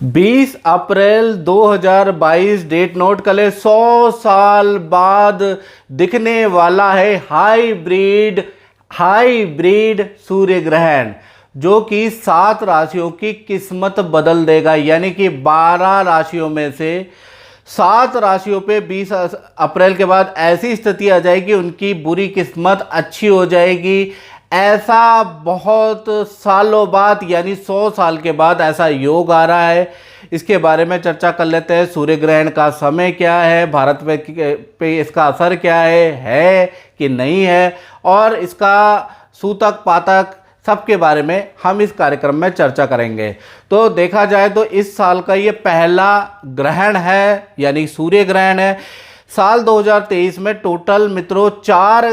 20 अप्रैल 2022 date note कर ले। 100 साल बाद दिखने वाला है हाइब्रिड सूर्य ग्रहण, जो कि 7 राशियों की किस्मत बदल देगा। यानी कि 12 राशियों में से 7 राशियों पे 20 अप्रैल के बाद ऐसी स्थिति आ जाएगी, उनकी बुरी किस्मत अच्छी हो जाएगी। ऐसा बहुत सालों बाद, यानी 100 साल के बाद ऐसा योग आ रहा है। इसके बारे में चर्चा कर लेते हैं। सूर्य ग्रहण का समय क्या है, भारत पे इसका असर क्या है कि नहीं है, और इसका सूतक पातक सबके बारे में हम इस कार्यक्रम में चर्चा करेंगे। तो देखा जाए तो इस साल का ये पहला ग्रहण है, यानी सूर्य ग्रहण है। साल 2023 में टोटल मित्रों 4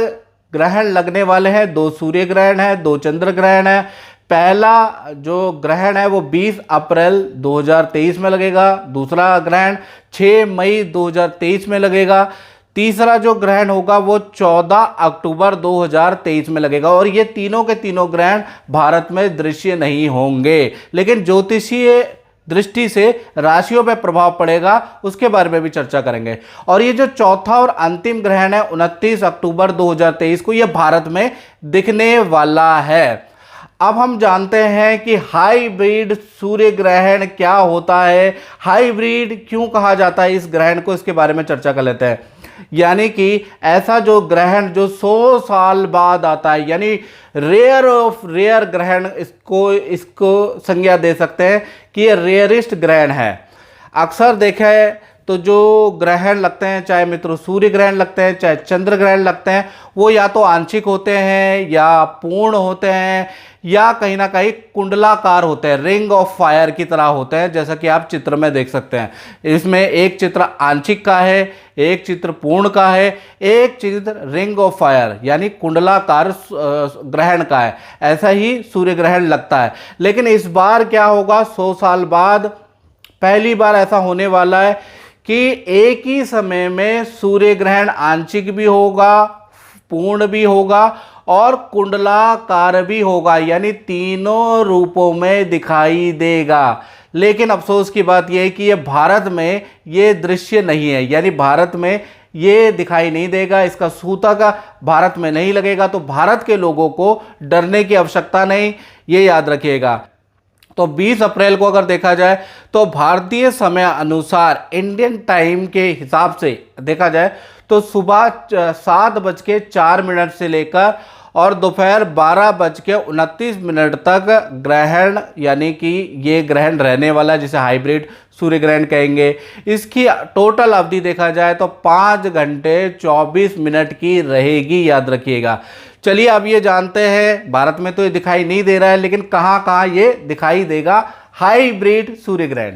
ग्रहण लगने वाले हैं। 2 सूर्य ग्रहण है, 2 चंद्र ग्रहण है। पहला जो ग्रहण है वो 20 अप्रैल 2023 में लगेगा। दूसरा ग्रहण 6 मई 2023 में लगेगा। तीसरा जो ग्रहण होगा वो 14 अक्टूबर 2023 में लगेगा। और ये तीनों के तीनों ग्रहण भारत में दृश्य नहीं होंगे, लेकिन ज्योतिषीय दृष्टि से राशियों पर प्रभाव पड़ेगा, उसके बारे में भी चर्चा करेंगे। और ये जो चौथा और अंतिम ग्रहण है 29 अक्टूबर 2023 को, ये भारत में दिखने वाला है। अब हम जानते हैं कि हाइब्रिड सूर्य ग्रहण क्या होता है, हाइब्रिड क्यों कहा जाता है इस ग्रहण को, इसके बारे में चर्चा कर लेते हैं। यानी कि ऐसा जो ग्रहण जो 100 साल बाद आता है, यानी रेयर ऑफ रेयर ग्रहण इसको संज्ञा दे सकते हैं कि ये रेयरिस्ट ग्रहण है। अक्सर देखें तो जो ग्रहण लगते हैं, चाहे मित्रों सूर्य ग्रहण लगते हैं चाहे चंद्र ग्रहण लगते हैं, वो या तो आंशिक होते हैं या पूर्ण होते हैं या कहीं ना कहीं कुंडलाकार होते हैं, रिंग ऑफ फायर की तरह होते हैं, जैसा कि आप चित्र में देख सकते हैं। इसमें एक चित्र आंशिक का है, एक चित्र पूर्ण का है, एक चित्र रिंग ऑफ फायर यानी कुंडलाकार ग्रहण का है। ऐसा ही सूर्य ग्रहण लगता है। लेकिन इस बार क्या होगा, 100 साल बाद पहली बार ऐसा होने वाला है कि एक ही समय में सूर्य ग्रहण आंशिक भी होगा, पूर्ण भी होगा और कुंडलाकार भी होगा, यानी तीनों रूपों में दिखाई देगा। लेकिन अफसोस की बात यह है कि ये भारत में ये दृश्य नहीं है, यानी भारत में ये दिखाई नहीं देगा, इसका सूतक भारत में नहीं लगेगा। तो भारत के लोगों को डरने की आवश्यकता नहीं, ये याद रखिएगा। तो 20 अप्रैल को अगर देखा जाए तो भारतीय समय अनुसार इंडियन टाइम के हिसाब से देखा जाए तो सुबह 7:04 से लेकर और दोपहर 12:29 तक ग्रहण, यानी कि ये ग्रहण रहने वाला, जिसे हाइब्रिड सूर्य ग्रहण कहेंगे। इसकी टोटल अवधि देखा जाए तो 5 घंटे 24 मिनट की रहेगी, याद रखिएगा। चलिए अब ये जानते हैं, भारत में तो ये दिखाई नहीं दे रहा है, लेकिन कहाँ कहाँ ये दिखाई देगा हाइब्रिड सूर्य ग्रहण।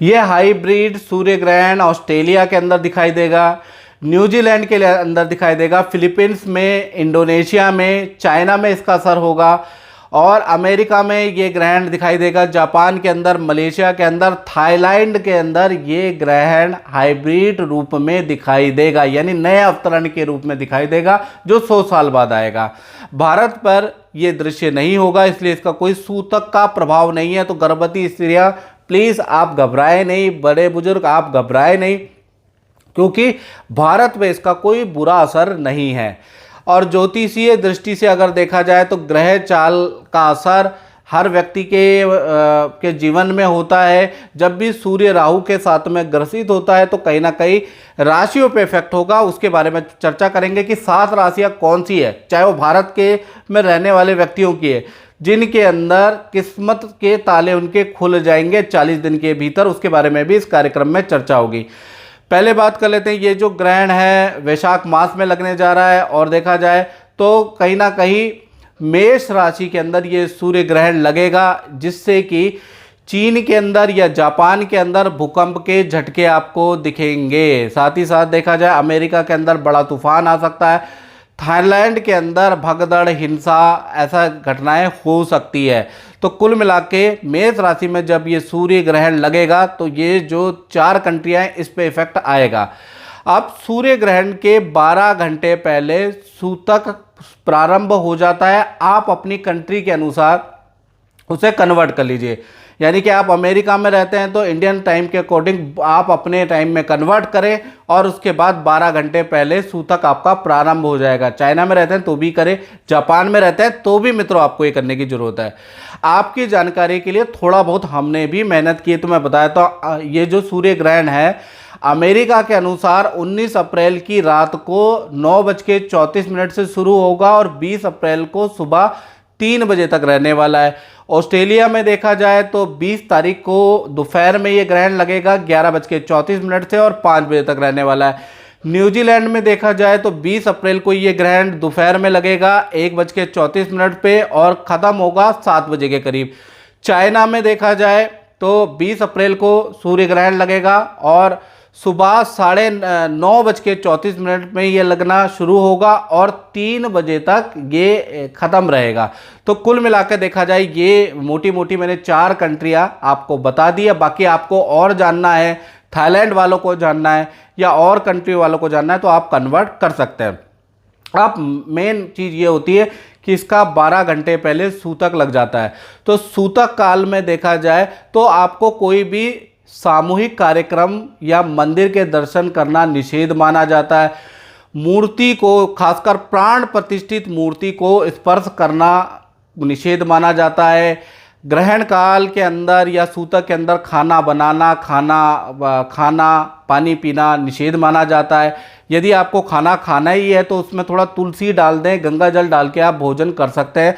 ये हाइब्रिड सूर्य ग्रहण ऑस्ट्रेलिया के अंदर दिखाई देगा, न्यूजीलैंड के अंदर दिखाई देगा, फिलीपींस में, इंडोनेशिया में, चाइना में इसका असर होगा, और अमेरिका में ये ग्रहण दिखाई देगा, जापान के अंदर, मलेशिया के अंदर, थाईलैंड के अंदर ये ग्रहण हाइब्रिड रूप में दिखाई देगा, यानी नए अवतरण के रूप में दिखाई देगा, जो 100 साल बाद आएगा। भारत पर ये दृश्य नहीं होगा, इसलिए इसका कोई सूतक का प्रभाव नहीं है। तो गर्भवती स्त्रियां प्लीज़ आप घबराएं नहीं, बड़े बुजुर्ग आप घबराएं नहीं, क्योंकि भारत में इसका कोई बुरा असर नहीं है। और ज्योतिषीय दृष्टि से अगर देखा जाए तो ग्रह चाल का असर हर व्यक्ति के जीवन में होता है। जब भी सूर्य राहु के साथ में ग्रसित होता है तो कहीं ना कहीं राशियों पे इफेक्ट होगा। उसके बारे में चर्चा करेंगे कि 7 राशियां कौन सी है, चाहे वो भारत के में रहने वाले व्यक्तियों की है, जिनके अंदर किस्मत के ताले उनके खुल जाएंगे 40 दिन के भीतर। उसके बारे में भी इस कार्यक्रम में चर्चा होगी। पहले बात कर लेते हैं, ये जो ग्रहण है वैशाख मास में लगने जा रहा है, और देखा जाए तो कहीं ना कहीं मेष राशि के अंदर ये सूर्य ग्रहण लगेगा, जिससे कि चीन के अंदर या जापान के अंदर भूकंप के झटके आपको दिखेंगे। साथ ही साथ देखा जाए अमेरिका के अंदर बड़ा तूफान आ सकता है, थाईलैंड के अंदर भगदड़, हिंसा, ऐसा घटनाएं हो सकती है। तो कुल मिला के मेष राशि में जब ये सूर्य ग्रहण लगेगा तो ये जो 4 कंट्रियां हैं इस पे इफेक्ट आएगा। अब सूर्य ग्रहण के 12 घंटे पहले सूतक प्रारंभ हो जाता है। आप अपनी कंट्री के अनुसार उसे कन्वर्ट कर लीजिए। यानी कि आप अमेरिका में रहते हैं तो इंडियन टाइम के अकॉर्डिंग आप अपने टाइम में कन्वर्ट करें और उसके बाद 12 घंटे पहले सूतक आपका प्रारंभ हो जाएगा। चाइना में रहते हैं तो भी करें, जापान में रहते हैं तो भी मित्रों आपको ये करने की ज़रूरत है। आपकी जानकारी के लिए थोड़ा बहुत हमने भी मेहनत की तो मैं बताया तो ये जो सूर्य ग्रहण है अमेरिका के अनुसार 19 अप्रैल की रात को 9:34 से शुरू होगा और 20 अप्रैल को सुबह 3 बजे तक रहने वाला है। ऑस्ट्रेलिया में देखा जाए तो 20 तारीख को दोपहर में ये ग्रहण लगेगा 11:34 से और 5 बजे तक रहने वाला है। न्यूजीलैंड में देखा जाए तो 20 अप्रैल को ये ग्रहण दोपहर में लगेगा 1:34 पे और ख़त्म होगा 7 बजे के करीब। चाइना में देखा जाए तो 20 अप्रैल को सूर्य ग्रहण लगेगा और सुबह 9:34 में ये लगना शुरू होगा और 3 बजे तक ये ख़त्म रहेगा। तो कुल मिलाकर देखा जाए ये मोटी मोटी मैंने 4 कंट्रियाँ आपको बता दी है। बाकी आपको और जानना है, थाईलैंड वालों को जानना है या और कंट्री वालों को जानना है तो आप कन्वर्ट कर सकते हैं। अब मेन चीज़ ये होती है कि इसका 12 घंटे पहले सूतक लग जाता है। तो सूतक काल में देखा जाए तो आपको कोई भी सामूहिक कार्यक्रम या मंदिर के दर्शन करना निषेध माना जाता है। मूर्ति को, खासकर प्राण प्रतिष्ठित मूर्ति को स्पर्श करना निषेध माना जाता है। ग्रहण काल के अंदर या सूतक के अंदर खाना बनाना, खाना पानी पीना निषेध माना जाता है। यदि आपको खाना खाना ही है तो उसमें थोड़ा तुलसी डाल दें, गंगा जल डाल के आप भोजन कर सकते हैं।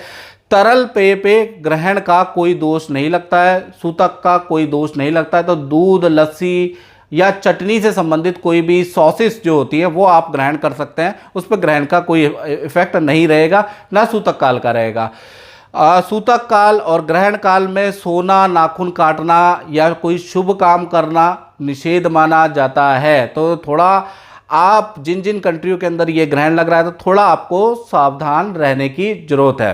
तरल पेय पे ग्रहण का कोई दोष नहीं लगता है, सूतक का कोई दोष नहीं लगता है। तो दूध, लस्सी या चटनी से संबंधित कोई भी सॉसेस जो होती है वो आप ग्रहण कर सकते हैं, उस पर ग्रहण का कोई इफेक्ट नहीं रहेगा, ना सूतक काल का रहेगा। सूतक काल और ग्रहण काल में सोना, नाखून काटना या कोई शुभ काम करना निषेध माना जाता है। तो थोड़ा आप जिन जिन कंट्रियों के अंदर ये ग्रहण लग रहा है तो थोड़ा आपको सावधान रहने की जरूरत है।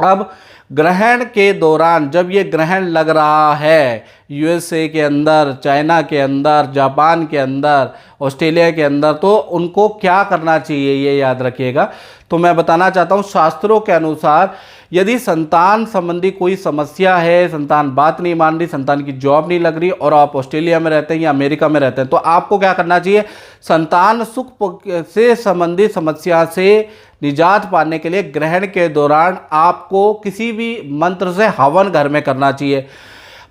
अब ग्रहण के दौरान जब ये ग्रहण लग रहा है यूएसए के अंदर, चाइना के अंदर, जापान के अंदर, ऑस्ट्रेलिया के अंदर, तो उनको क्या करना चाहिए ये याद रखिएगा। तो मैं बताना चाहता हूँ शास्त्रों के अनुसार यदि संतान संबंधी कोई समस्या है, संतान बात नहीं मान रही, संतान की जॉब नहीं लग रही और आप ऑस्ट्रेलिया में रहते हैं या अमेरिका में रहते हैं तो आपको क्या करना चाहिए, संतान सुख से संबंधित समस्या से निजात पाने के लिए ग्रहण के दौरान आपको किसी भी मंत्र से हवन घर में करना चाहिए।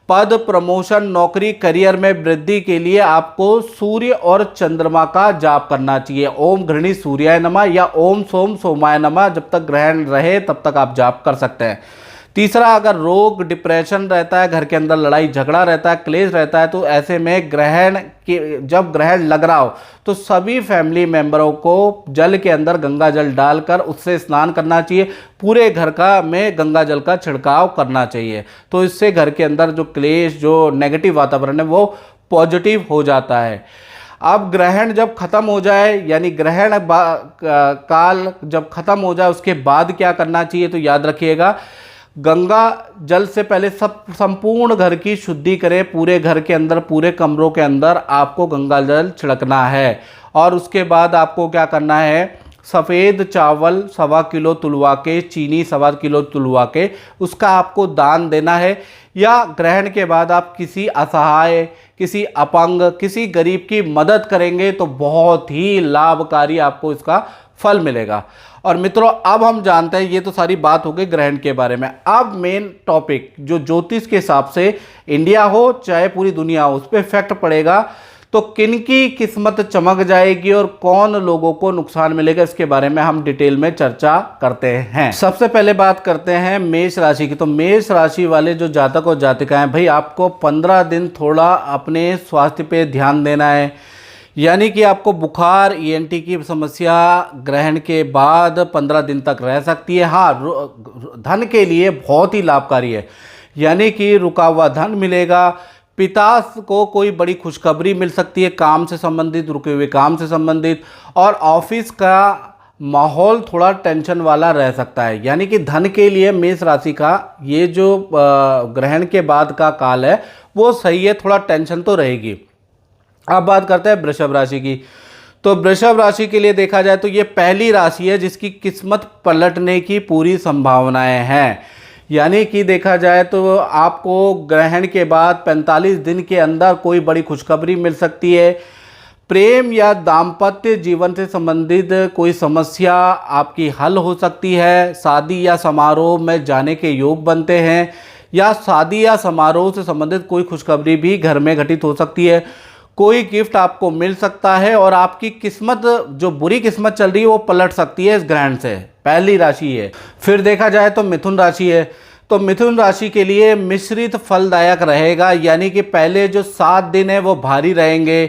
पद, प्रमोशन, नौकरी, करियर में वृद्धि के लिए आपको सूर्य और चंद्रमा का जाप करना चाहिए। ओम घृणी सूर्याय नमः या ओम सोम सोमाय नमः जब तक ग्रहण रहे तब तक आप जाप कर सकते हैं। तीसरा, अगर रोग, डिप्रेशन रहता है, घर के अंदर लड़ाई झगड़ा रहता है, क्लेश रहता है तो ऐसे में जब ग्रहण लग रहा हो तो सभी फैमिली मेंबरों को जल के अंदर गंगा जल डालकर उससे स्नान करना चाहिए। पूरे घर में गंगा जल का छिड़काव करना चाहिए। तो इससे घर के अंदर जो क्लेश, जो नेगेटिव वातावरण है वो पॉजिटिव हो जाता है। अब ग्रहण जब खत्म हो जाए यानी ग्रहण काल जब खत्म हो जाए उसके बाद क्या करना चाहिए तो याद रखिएगा, गंगा जल से पहले संपूर्ण घर की शुद्धि करें। पूरे घर के अंदर, पूरे कमरों के अंदर आपको गंगा जल छिड़कना है। और उसके बाद आपको क्या करना है, सफ़ेद चावल 1.25 किलो तुलवा के, चीनी 1.25 किलो तुलवा के उसका आपको दान देना है। या ग्रहण के बाद आप किसी असहाय, किसी अपंग, किसी गरीब की मदद करेंगे तो बहुत ही लाभकारी आपको इसका फल मिलेगा। और मित्रों अब हम जानते हैं, ये तो सारी बात हो गई ग्रहण के बारे में। अब मेन टॉपिक जो ज्योतिष के हिसाब से इंडिया हो चाहे पूरी दुनिया हो उस पर इफेक्ट पड़ेगा, तो किनकी किस्मत चमक जाएगी और कौन लोगों को नुकसान मिलेगा, इसके बारे में हम डिटेल में चर्चा करते हैं। सबसे पहले बात करते हैं मेष राशि की। तो मेष राशि वाले जो जातक और जातिका हैं, भाई आपको 15 दिन थोड़ा अपने स्वास्थ्य पे ध्यान देना है। यानी कि आपको बुखार, ENT की समस्या ग्रहण के बाद 15 दिन तक रह सकती है। हाँ, धन के लिए बहुत ही लाभकारी है, यानी कि रुका हुआ धन मिलेगा। पिता को कोई बड़ी खुशखबरी मिल सकती है काम से संबंधित, रुके हुए काम से संबंधित। और ऑफिस का माहौल थोड़ा टेंशन वाला रह सकता है। यानी कि धन के लिए मेष राशि का ये जो ग्रहण के बाद का काल है वो सही है, थोड़ा टेंशन तो रहेगी। अब बात करते हैं वृषभ राशि की। तो वृषभ राशि के लिए देखा जाए तो ये पहली राशि है जिसकी किस्मत पलटने की पूरी संभावनाएं हैं। यानी कि देखा जाए तो आपको ग्रहण के बाद 45 दिन के अंदर कोई बड़ी खुशखबरी मिल सकती है। प्रेम या दाम्पत्य जीवन से संबंधित कोई समस्या आपकी हल हो सकती है। शादी या समारोह में जाने के योग बनते हैं, या शादी या समारोह से संबंधित कोई खुशखबरी भी घर में घटित हो सकती है। कोई गिफ्ट आपको मिल सकता है और आपकी किस्मत, जो बुरी किस्मत चल रही है, वो पलट सकती है इस ग्रहण से। पहली राशि है। फिर देखा जाए तो मिथुन राशि है। तो मिथुन राशि के लिए मिश्रित फलदायक रहेगा, यानी कि पहले जो 7 दिन है वो भारी रहेंगे।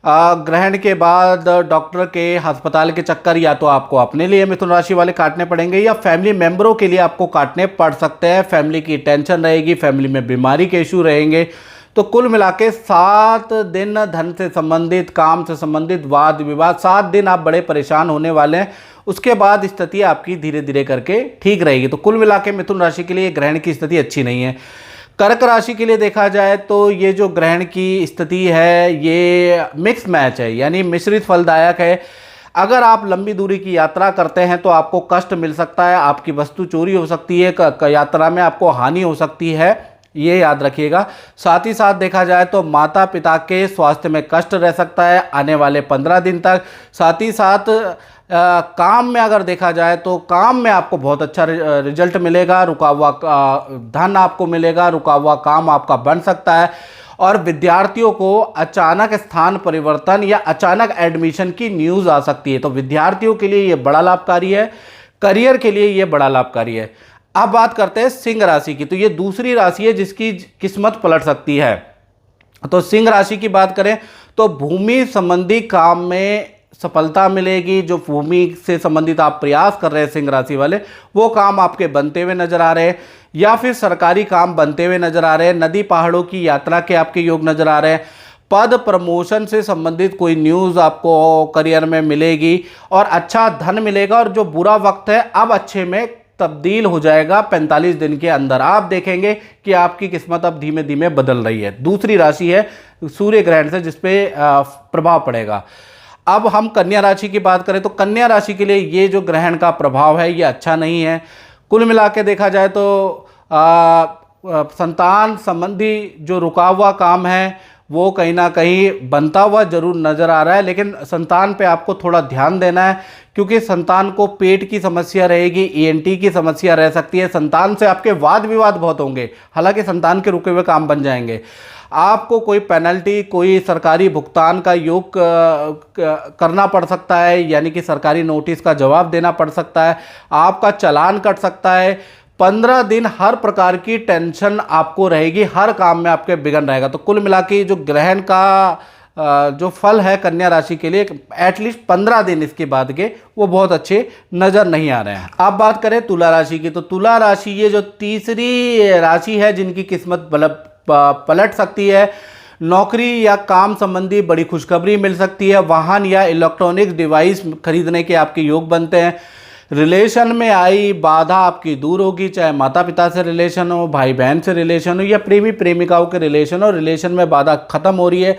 ग्रहण के बाद डॉक्टर के, अस्पताल के चक्कर या तो आपको अपने लिए मिथुन राशि वाले काटने पड़ेंगे, या फैमिली मेंबरों के लिए आपको काटने पड़ सकते हैं। फैमिली की टेंशन रहेगी, फैमिली में बीमारी के इशू रहेंगे। तो कुल मिला के 7 दिन धन से संबंधित, काम से संबंधित, वाद विवाद, 7 दिन आप बड़े परेशान होने वाले हैं। उसके बाद स्थिति आपकी धीरे धीरे करके ठीक रहेगी। तो कुल मिला के मिथुन राशि के लिए ग्रहण की स्थिति अच्छी नहीं है। कर्क राशि के लिए देखा जाए तो ये जो ग्रहण की स्थिति है ये मिक्स मैच है, यानी मिश्रित फलदायक है। अगर आप लंबी दूरी की यात्रा करते हैं तो आपको कष्ट मिल सकता है, आपकी वस्तु चोरी हो सकती है, यात्रा में आपको हानि हो सकती है, ये याद रखिएगा। साथ ही साथ देखा जाए तो माता पिता के स्वास्थ्य में कष्ट रह सकता है आने वाले 15 दिन तक। साथ ही साथ काम में अगर देखा जाए तो काम में आपको बहुत अच्छा रिजल्ट मिलेगा। रुका हुआ धन आपको मिलेगा, रुका हुआ काम आपका बन सकता है। और विद्यार्थियों को अचानक स्थान परिवर्तन या अचानक एडमिशन की न्यूज़ आ सकती है। तो विद्यार्थियों के लिए ये बड़ा लाभकारी है, करियर के लिए ये बड़ा लाभकारी है। अब बात करते हैं सिंह राशि की। तो ये दूसरी राशि है जिसकी किस्मत पलट सकती है। तो सिंह राशि की बात करें तो भूमि संबंधी काम में सफलता मिलेगी। जो भूमि से संबंधित आप प्रयास कर रहे हैं सिंह राशि वाले, वो काम आपके बनते हुए नजर आ रहे हैं, या फिर सरकारी काम बनते हुए नजर आ रहे हैं। नदी पहाड़ों की यात्रा के आपके योग नजर आ रहे हैं। पद प्रमोशन से संबंधित कोई न्यूज़ आपको करियर में मिलेगी और अच्छा धन मिलेगा। और जो बुरा वक्त है अब अच्छे में तब्दील हो जाएगा 45 दिन के अंदर। आप देखेंगे कि आपकी किस्मत अब धीमे धीमे बदल रही है। दूसरी राशि है सूर्य ग्रहण से जिसपे प्रभाव पड़ेगा। अब हम कन्या राशि की बात करें तो कन्या राशि के लिए ये जो ग्रहण का प्रभाव है ये अच्छा नहीं है। कुल मिला के देखा जाए तो संतान संबंधी जो रुका हुआ काम है वो कहीं ना कहीं बनता हुआ जरूर नज़र आ रहा है, लेकिन संतान पे आपको थोड़ा ध्यान देना है, क्योंकि संतान को पेट की समस्या रहेगी, ईएनटी की समस्या रह सकती है। संतान से आपके वाद विवाद बहुत होंगे, हालांकि संतान के रुके हुए काम बन जाएंगे। आपको कोई पेनल्टी, कोई सरकारी भुगतान का योग करना पड़ सकता है, यानी कि सरकारी नोटिस का जवाब देना पड़ सकता है, आपका चालान कट सकता है। 15 दिन हर प्रकार की टेंशन आपको रहेगी, हर काम में आपके बिगड़ रहेगा। तो कुल मिला के जो ग्रहण का जो फल है कन्या राशि के लिए, एटलीस्ट 15 दिन इसके बाद के वो बहुत अच्छे नज़र नहीं आ रहे हैं। अब बात करें तुला राशि की। तो तुला राशि ये जो तीसरी राशि है जिनकी किस्मत पलट सकती है। नौकरी या काम संबंधी बड़ी खुशखबरी मिल सकती है। वाहन या इलेक्ट्रॉनिक डिवाइस खरीदने के आपके योग बनते हैं। रिलेशन में आई बाधा आपकी दूर होगी, चाहे माता पिता से रिलेशन हो, भाई बहन से रिलेशन हो, या प्रेमी प्रेमिकाओं के रिलेशन हो। रिलेशन में बाधा खत्म हो रही है।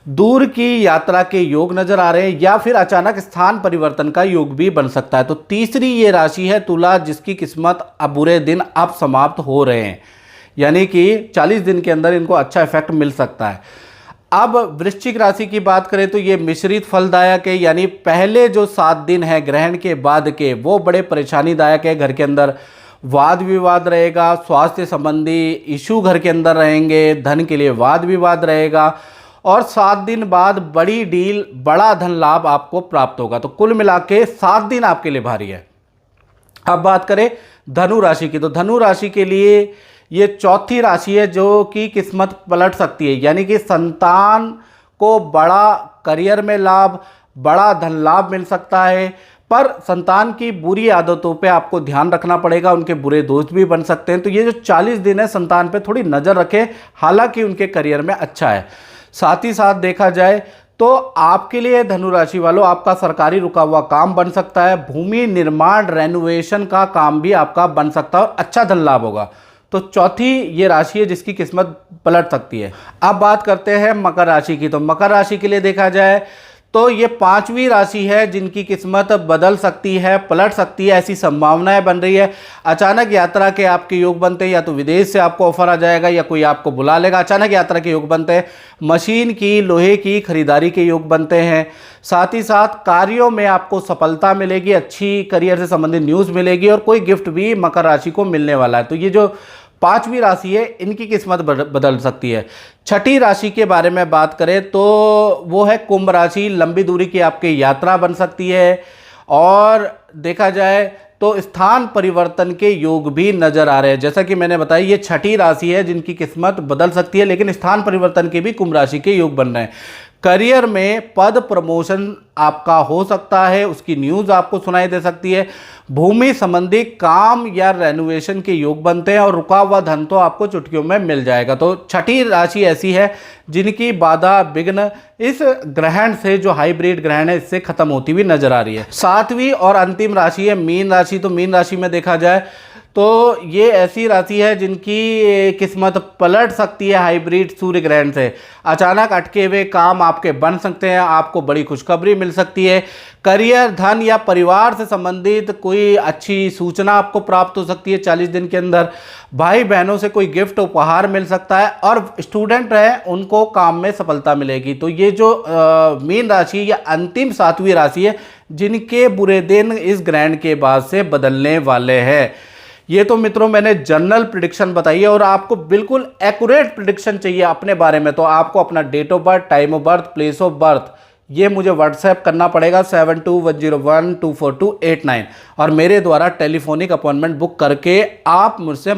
दूर की यात्रा के योग नजर आ रहे हैं, या फिर अचानक स्थान परिवर्तन का योग भी बन सकता है। तो तीसरी ये राशि है तुला, जिसकी किस्मत अब बुरे दिन अब समाप्त हो रहे हैं, यानी कि 40 दिन के अंदर इनको अच्छा इफेक्ट मिल सकता है। अब वृश्चिक राशि की बात करें तो ये मिश्रित फलदायक है, यानी पहले जो 7 दिन है ग्रहण के बाद के वो बड़े परेशानीदायक है। घर के अंदर वाद विवाद रहेगा, स्वास्थ्य संबंधी इशू घर के अंदर रहेंगे, धन के लिए वाद विवाद रहेगा, और 7 दिन बाद बड़ी डील, बड़ा धन लाभ आपको प्राप्त होगा। तो कुल मिला के 7 दिन आपके लिए भारी है। अब बात करें धनु राशि की। तो धनु राशि के लिए ये चौथी राशि है जो कि किस्मत पलट सकती है, यानी कि संतान को बड़ा करियर में लाभ, बड़ा धन लाभ मिल सकता है। पर संतान की बुरी आदतों पे आपको ध्यान रखना पड़ेगा, उनके बुरे दोस्त भी बन सकते हैं। तो ये जो 40 दिन है संतान पे थोड़ी नज़र रखें, हालांकि उनके करियर में अच्छा है। साथ ही साथ देखा जाए तो आपके लिए धनु राशि वालों, आपका सरकारी रुका हुआ काम बन सकता है। भूमि निर्माण, रेनोवेशन का काम भी आपका बन सकता है और अच्छा धन लाभ होगा। तो चौथी ये राशि है जिसकी किस्मत पलट सकती है। अब बात करते हैं मकर राशि की। तो मकर राशि के लिए देखा जाए तो ये पांचवी राशि है जिनकी किस्मत बदल सकती है, पलट सकती है, ऐसी संभावनाएं बन रही है। अचानक यात्रा के आपके योग बनते हैं, या तो विदेश से आपको ऑफर आ जाएगा या कोई आपको बुला लेगा। अचानक यात्रा के योग बनते हैं, मशीन की, लोहे की खरीदारी के योग बनते हैं। साथ ही साथ कार्यों में आपको सफलता मिलेगी, अच्छी करियर से संबंधित न्यूज़ मिलेगी और कोई गिफ्ट भी मकर राशि को मिलने वाला है। तो ये जो पांचवी राशि है इनकी किस्मत बदल सकती है। छठी राशि के बारे में बात करें तो वो है कुंभ राशि। लंबी दूरी की आपकी यात्रा बन सकती है और देखा जाए तो स्थान परिवर्तन के योग भी नजर आ रहे हैं। जैसा कि मैंने बताया ये छठी राशि है जिनकी किस्मत बदल सकती है, लेकिन स्थान परिवर्तन के भी कुंभ राशि के योग बन रहे हैं। करियर में पद प्रमोशन आपका हो सकता है, उसकी न्यूज़ आपको सुनाई दे सकती है। भूमि संबंधी काम या रेनोवेशन के योग बनते हैं और रुका हुआ धन तो आपको चुटकियों में मिल जाएगा। तो छठी राशि ऐसी है जिनकी बाधा विघ्न इस ग्रहण से, जो हाइब्रिड ग्रहण है, इससे खत्म होती हुई नजर आ रही है। सातवीं और अंतिम राशि है मीन राशि। तो मीन राशि में देखा जाए तो ये ऐसी राशि है जिनकी किस्मत पलट सकती है हाइब्रिड सूर्य ग्रहण से। अचानक अटके हुए काम आपके बन सकते हैं, आपको बड़ी खुशखबरी मिल सकती है। करियर, धन या परिवार से संबंधित कोई अच्छी सूचना आपको प्राप्त हो सकती है 40 दिन के अंदर। भाई बहनों से कोई गिफ्ट उपहार मिल सकता है और स्टूडेंट हैं उनको काम में सफलता मिलेगी। तो ये जो मीन राशि या अंतिम सातवीं राशि है जिनके बुरे दिन इस ग्रहण के बाद से बदलने वाले हैं। ये तो मित्रों मैंने जनरल प्रिडिक्शन बताई है, और आपको बिल्कुल एक्यूरेट प्रिडिक्शन चाहिए अपने बारे में तो आपको अपना date of birth, time of birth, place of birth ये मुझे व्हाट्सएप करना पड़ेगा 7210124289 और मेरे द्वारा टेलीफोनिक अपॉइंटमेंट बुक करके आप मुझसे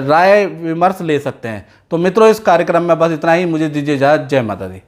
राय विमर्श ले सकते हैं। तो मित्रों इस कार्यक्रम में बस इतना ही। मुझे दीजिए इजाज़त। जय माता दी।